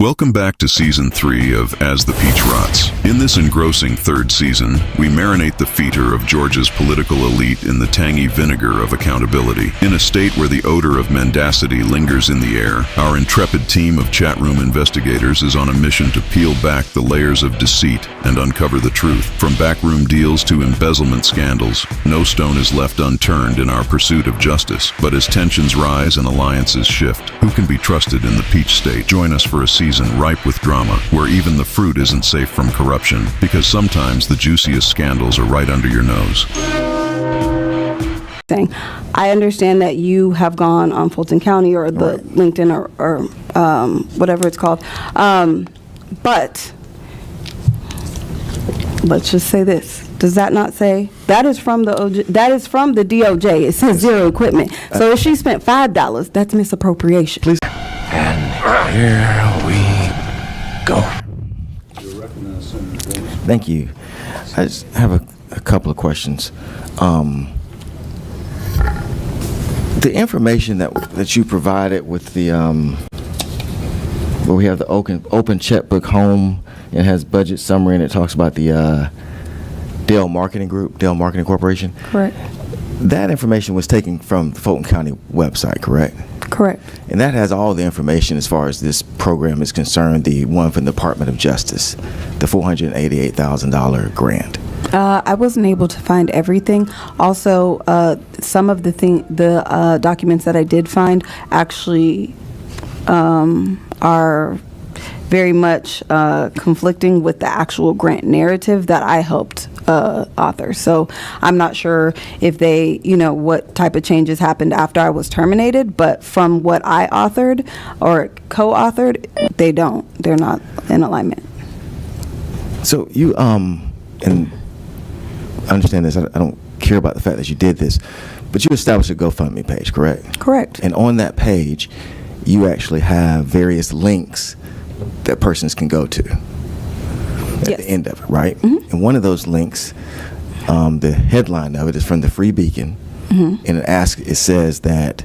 Welcome back to Season 3 of As the Peach Rots. In this engrossing third season, we marinate the fetor of Georgia's political elite in the tangy vinegar of accountability. In a state where the odor of mendacity lingers in the air, our intrepid team of chatroom investigators is on a mission to peel back the layers of deceit and uncover the truth. From backroom deals to embezzlement scandals, no stone is left unturned in our pursuit of justice. But as tensions rise and alliances shift, who can be trusted in the Peach State? Join us for a season ripe with drama, where even the fruit isn't safe from corruption, because sometimes the juiciest scandals are right under your nose. I understand that you have gone on Fulton County or the Right. LinkedIn or whatever it's called, but let's just say this. Does that not say that is from the that is from the DOJ? It says zero equipment. So if she spent $5, that's misappropriation. Please. And here we go. Thank you. I just have a couple of questions. The information that you provided with the where we have the open checkbook home, it has budget summary and it talks about the Dell Marketing Group, Dell Marketing Corporation. Correct. That information was taken from the Fulton County website, correct? Correct. And that has all the information as far as this program is concerned, the one from the Department of Justice, the $488,000 grant. I wasn't able to find everything. Also, some of the documents that I did find actually are very much conflicting with the actual grant narrative that I helped author. So I'm not sure if they, what type of changes happened after I was terminated, but from what I authored or co-authored, they don't. They're not in alignment. So you, and I understand this, I don't care about the fact that you did this, but you established a GoFundMe page, correct? Correct. And on that page, you actually have various links that persons can go to at Yes. the end of it, right? Mm-hmm. And one of those links, the headline of it is from the Free Beacon, Mm-hmm. and it says that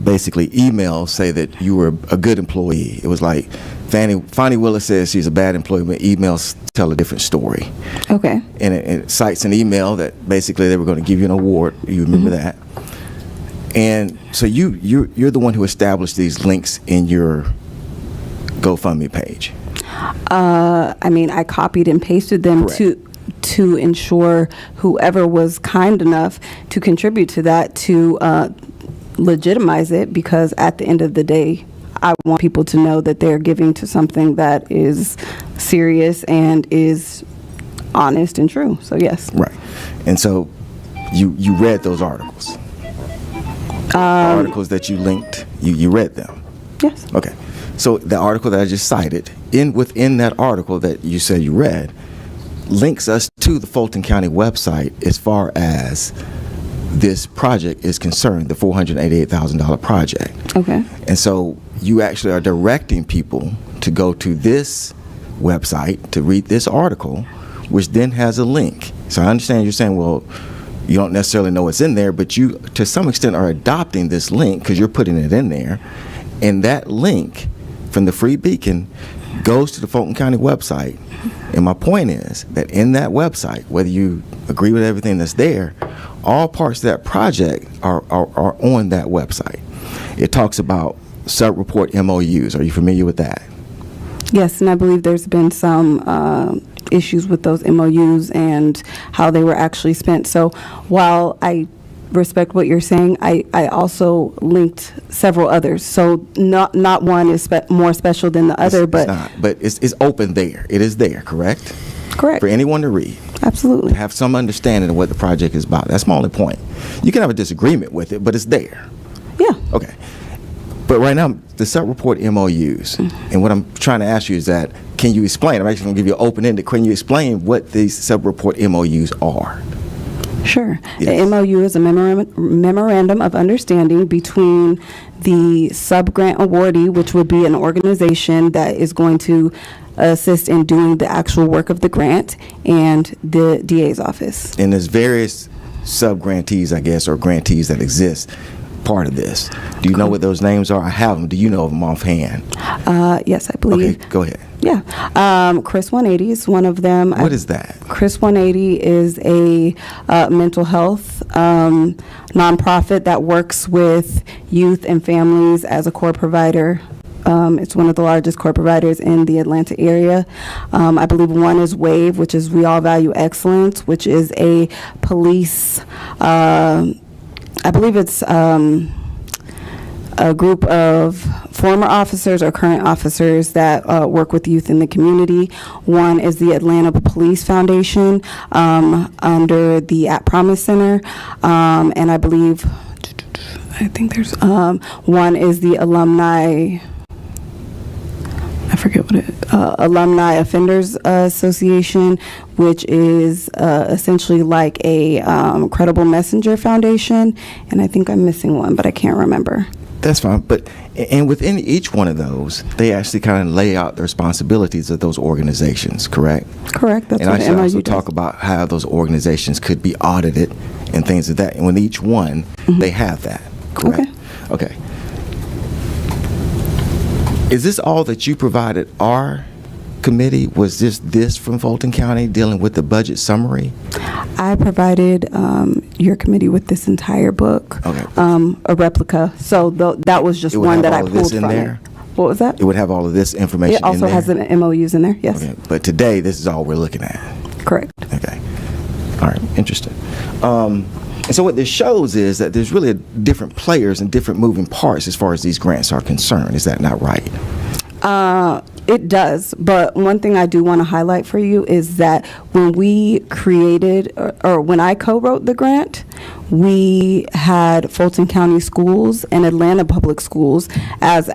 basically emails say that you were a good employee. It was like Fani Willis says she's a bad employee, but emails tell a different story. Okay. And it cites an email that basically they were going to give you an award. You remember that? And so you're the one who established these links in your GoFundMe page. I copied and pasted them Correct. to ensure whoever was kind enough to contribute to that to legitimize it, because at the end of the day, I want people to know that they're giving to something that is serious and is honest and true. So yes. Right. And so you read those articles. Articles that you linked, you read them. Yes. Okay. So the article that I just cited, within that article that you said you read, links us to the Fulton County website as far as this project is concerned, the $488,000 project. Okay. And so you actually are directing people to go to this website to read this article, which then has a link. So I understand you're saying, well, you don't necessarily know what's in there, but you, to some extent, are adopting this link because you're putting it in there. And that link from the Free Beacon goes to the Fulton County website. And my point is that in that website, whether you agree with everything that's there, all parts of that project are on that website. It talks about sub-report MOUs. Are you familiar with that? Yes, and I believe there's been some issues with those MOUs and how they were actually spent. So while I respect what you're saying, I also linked several others. So not one is more special than the other, but it's not. But it's open there. It is there, correct? correct. For anyone to read. Absolutely. Have some understanding of what the project is about. That's my only point. You can have a disagreement with it, but it's there. Yeah. Okay. But right now, the sub-report MOUs, and what I'm trying to ask you is that, can you explain? I'm actually going to give you an open-ended. Can you explain what these sub-report MOUs are? Sure. Yes. The MOU is a memorandum of understanding between the sub-grant awardee, which would be an organization that is going to assist in doing the actual work of the grant, and the DA's office. And there's various sub-grantees, I guess, or grantees that exist. part of this. Do you know what those names are? I have them. Do you know them offhand? Yes, I believe. Okay, go ahead. Yeah. Chris 180 is one of them. What is that? Chris 180 is a mental health nonprofit that works with youth and families as a core provider. It's one of the largest core providers in the Atlanta area. I believe one is WAVE, which is We All Value Excellence, which is a police, I believe it's a group of former officers or current officers that work with youth in the community. One is the Atlanta Police Foundation under the At Promise Center, and I think there's one is the alumni. I forget what Alumni Offenders Association, which is essentially like a Credible Messenger Foundation, and I think I'm missing one, but I can't remember. That's fine, and within each one of those, they actually kind of lay out the responsibilities of those organizations, correct? Correct. That's and what I should MOU also does. talk about how those organizations could be audited and things of that. And with each one, they have that, correct? Okay. Is this all that you provided our committee? Was this from Fulton County dealing with the budget summary? I provided your committee with this entire book, a replica. So that was just one that I pulled from there. What was that? It would have all of this information in there? It also has the MOUs in there, yes. Okay. But today, this is all we're looking at. Correct. Okay. All right. Interesting. And so what this shows is that there's really different players and different moving parts as far as these grants are concerned. Is that not right? It does, but one thing I do want to highlight for you is that when we created, or when I co-wrote the grant, we had Fulton County Schools and Atlanta Public Schools as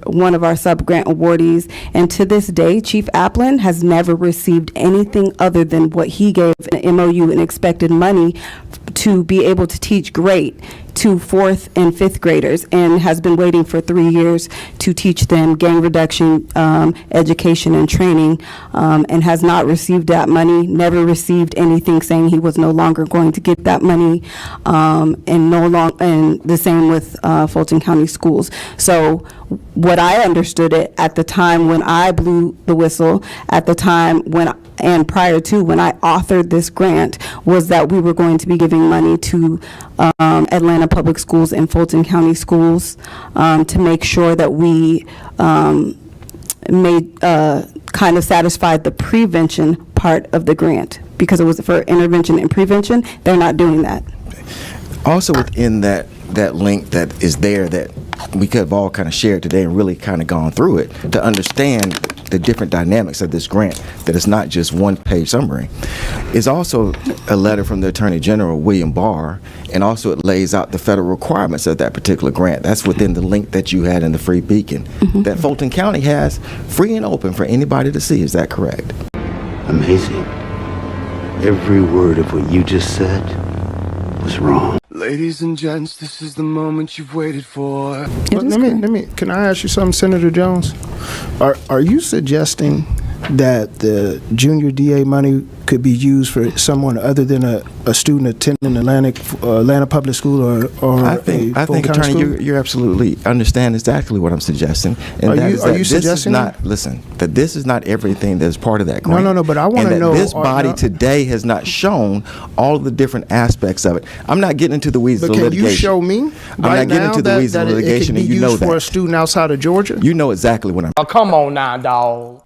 one of our sub-grant awardees, and to this day, Chief Applin has never received anything other than what he gave an MOU and expected money to be able to teach great to 4th and 5th graders, and has been waiting for 3 years to teach them gang reduction education and training, and has not received that money, never received anything saying he was no longer going to get that money, and the same with Fulton County Schools. So what I understood it at the time when I blew the whistle, at the time and prior to when I authored this grant, was that we were going to be giving money to Atlanta Public Schools and Fulton County Schools to make sure that we kind of satisfied the prevention part of the grant, because it was for intervention and prevention. They're not doing that. Also within that link that is there that we could have all kind of shared today and really kind of gone through it to understand the different dynamics of this grant, that it's not just one-page summary, is also a letter from the Attorney General, William Barr, and also it lays out the federal requirements of that particular grant. That's within the link that you had in the Free Beacon that Fulton County has free and open for anybody to see. Is that correct? Amazing. Every word of what you just said was wrong. Ladies and gents, this is the moment you've waited for. Can I ask you something, Senator Jones? Are you suggesting that the junior DA money could be used for someone other than a student attending Atlanta Public School or I think Attorney, you're absolutely understand exactly what I'm suggesting. And are you suggesting that this is not everything that's part of that grant. No, but I want to know. This body today has not shown all of the different aspects of it. I'm not getting into the weeds of litigation. Can you show me I'm not getting into the weeds of litigation, and you know that. For a student outside of Georgia? You know exactly what I'm Oh, come on now, dog.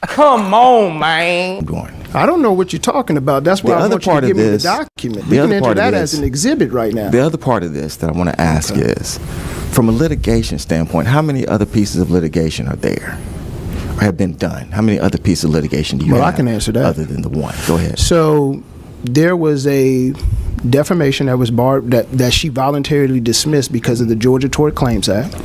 Come on, man. doing. I don't know what you're talking about. That's why I want you to give me the document. We can enter that as an exhibit right now. The other part of this that I want to ask is, from a litigation standpoint, how many other pieces of litigation are there or have been done? How many other pieces of litigation do you have? Well, I can answer that. Other than the one. Go ahead. So there was a defamation that was barred that she voluntarily dismissed because of the Georgia Tort Claims Act,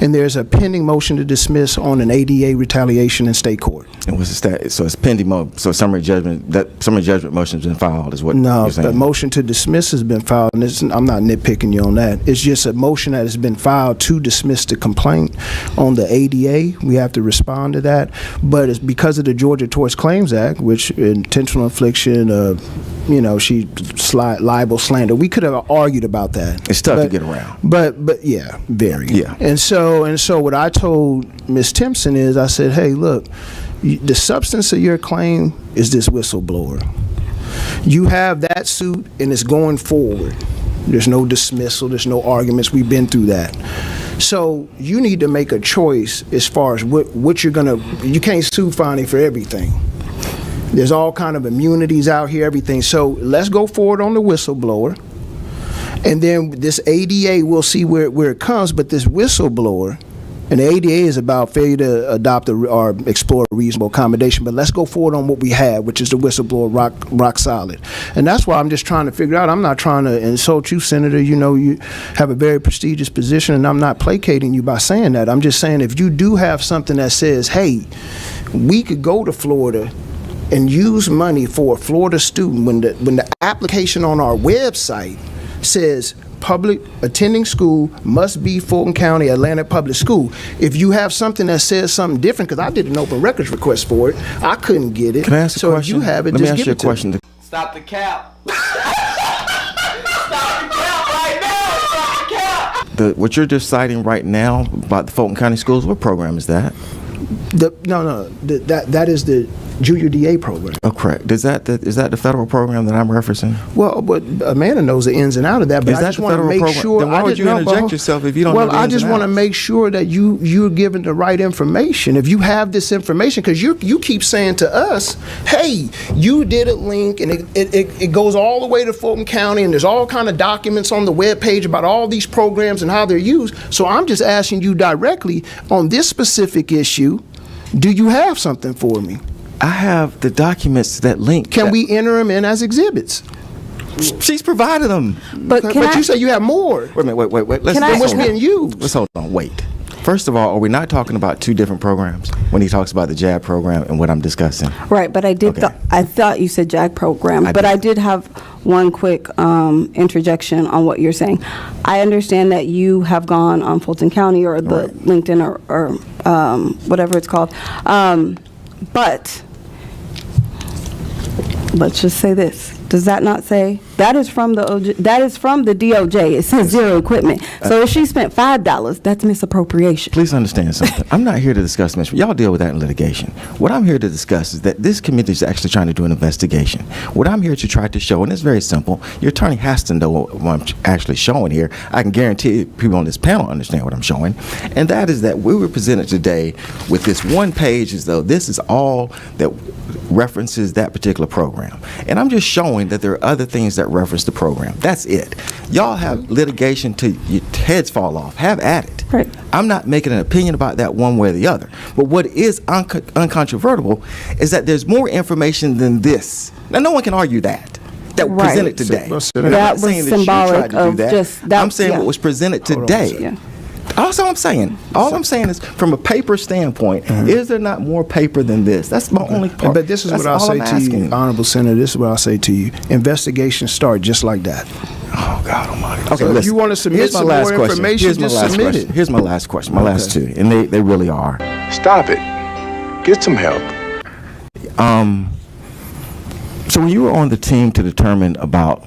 and there's a pending motion to dismiss on an ADA retaliation in state court. And what's the stat? So it's pending. So summary judgment. That summary judgment motion has been filed. Is what? No, you're saying? the motion to dismiss has been filed, and I'm not nitpicking you on that. It's just a motion that has been filed to dismiss the complaint on the ADA. We have to respond to that, but it's because of the Georgia Tort Claims Act, which intentional infliction of she libel, slander. We could have argued about that. It's tough to get around. But yeah, very. Yeah. And so what I told Ms. Timpson is, I said, hey, look, the substance of your claim is this whistleblower. You have that suit, and it's going forward. There's no dismissal. There's no arguments. We've been through that. So you need to make a choice as far as what you're gonna. You can't sue Fani for everything. There's all kind of immunities out here, everything. So let's go forward on the whistleblower, and then this ADA, we'll see where it comes. But this whistleblower, and the ADA is about failure to adopt or explore a reasonable accommodation. But let's go forward on what we have, which is the whistleblower rock solid. And that's why I'm just trying to figure out. I'm not trying to insult you, Senator. You have a very prestigious position, and I'm not placating you by saying that. I'm just saying if you do have something that says, hey, we could go to Florida and use money for a Florida student when the application on our website says public attending school must be Fulton County Atlantic Public School. If you have something that says something different, because I did an open records request for it, I couldn't get it. Can I ask a question? So if you have it, Let me just ask give you it a question. to me. Stop the cap. Stop the cap right now. Stop the cap. What you're just citing right now about the Fulton County Schools, what program is that? That is the junior DA program. Oh, correct. Is that the federal program that I'm referencing? Well, but Amanda knows the ins and out of that. But Is I that just the want to federal make program? sure. Then why would you interject yourself if you don't know the ins I just and want to outs? make sure that you're given the right information. If you have this information, because you keep saying to us, hey, you did a link, and it goes all the way to Fulton County, and there's all kind of documents on the webpage about all these programs and how they're used. So I'm just asking you directly on this specific issue. Do you have something for me? I have the documents that link. Can we enter them in as exhibits? She's provided them. But you say you have more. Wait a minute. Wait. Let's What's hold on. being used? Let's hold on. Wait. First of all, are we not talking about two different programs when he talks about the JAB program and what I'm discussing? Right, but I did. Okay. I thought you said JAG program, I but did. I did have one quick interjection on what you're saying. I understand that you have gone on Fulton County or the LinkedIn or whatever it's called, but let's just say this. Does that not say that is from the DOJ? It says zero equipment. So if she spent $5, that's misappropriation. Please understand something. I'm not here to discuss misappropriation. Y'all deal with that in litigation. What I'm here to discuss is that this committee is actually trying to do an investigation. What I'm here to try to show, and it's very simple, your attorney has to know what I'm actually showing here. I can guarantee people on this panel understand what I'm showing, and that is that we were presented today with this one page as though this is all that references that particular program. And I'm just showing that there are other things that reference the program. That's it. Y'all have litigation till your heads fall off. Have at it. Right. I'm not making an opinion about that one way or the other. But what is uncontrovertible is that there's more information than this. Now, no one can argue that. That was Right. presented today. So- so And I'm that not was saying that you symbolic tried to do of that. just that. I'm saying yeah. what was presented Hold on a today. second. Yeah. That's all I'm saying. All I'm saying is, from a paper standpoint, is there not more paper than this? That's my only part. But this is That's what I'll all say I'm to you, asking. Honorable Senator. This is what I'll say to you. Investigations start just like that. Oh, God almighty. Okay, So if listen. you want to submit Here's my some last more question. information, Here's my just last submit question. it. Here's my last question. My last two, and they really are. Stop it. Get some help. So when you were on the team to determine about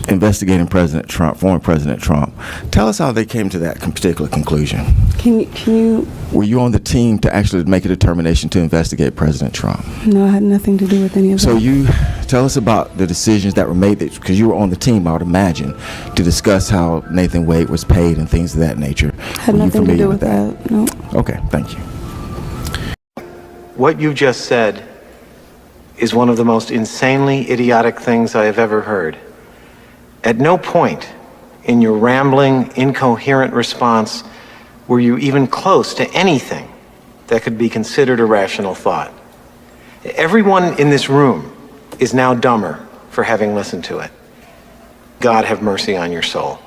investigating President Trump, former President Trump, tell us how they came to that particular conclusion. Can you? Were you on the team to actually make a determination to investigate President Trump? No, it had nothing to do with any of So that. you tell us about the decisions that were made, because you were on the team, I would imagine, to discuss how Nathan Wade was paid and things of that nature. Had Were you nothing to familiar do with that. No. Okay, thank you. What you just said is one of the most insanely idiotic things I have ever heard. At no point in your rambling, incoherent response were you even close to anything that could be considered a rational thought. Everyone in this room is now dumber for having listened to it. God have mercy on your soul.